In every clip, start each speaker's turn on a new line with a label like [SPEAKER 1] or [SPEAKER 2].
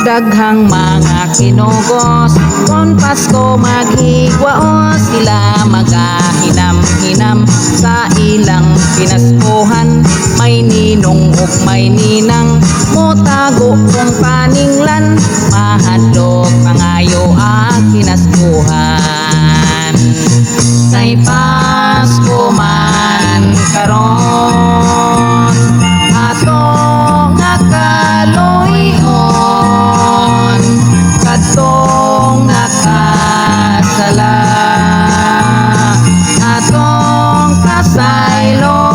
[SPEAKER 1] Daghang mga kinugos kon Pasko maghigwaos, sila magahinam-hinam sa ilang pinaskuhan. May ninong ug may ninang motago kung paninglan, mahadlok pangayo kinaskuhan. Kay Pasko man karon ato nga kaloyon, katong nakasala atong kasayloon.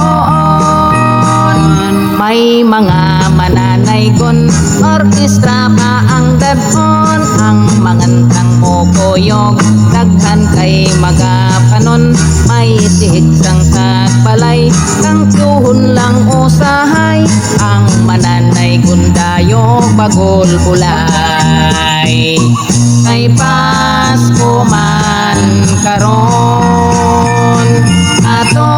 [SPEAKER 1] May mga mananaygon orkestra pa ang dadon, ang mangantang mukuyog daghan kay magapanon. May tihig sang tagbalay kang tuhon lang usahay, ang mananaygon dayo bagol bulay. Kay Pasko man karon ato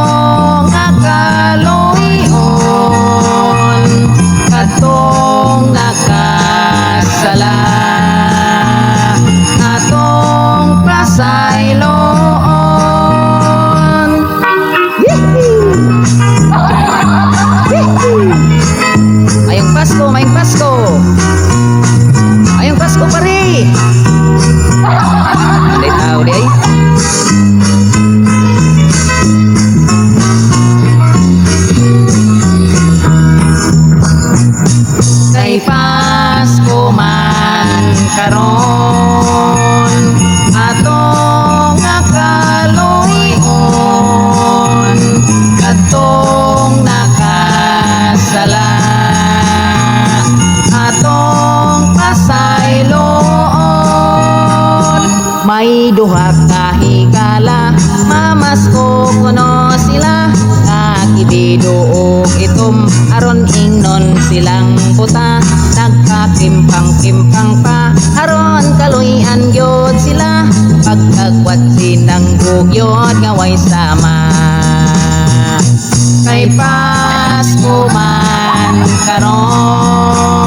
[SPEAKER 1] nga kaloyon, katong nakasala atong pasayloon. Mayong Pasko, mayong Pasko, mayong Pasko pare. Anday tao di ay. Kay Pasko man karon ato nga kaloyon, katong nakasala atong pasayloon. May duha ka higala mamasko kuno sila, kakibido og itom aron ingnon silang puta. Nagkakimpang-kimpang pa aron kaluyan gyud sila, pagkagwat sinanggog yod nga way sama. Kay Pasko man karon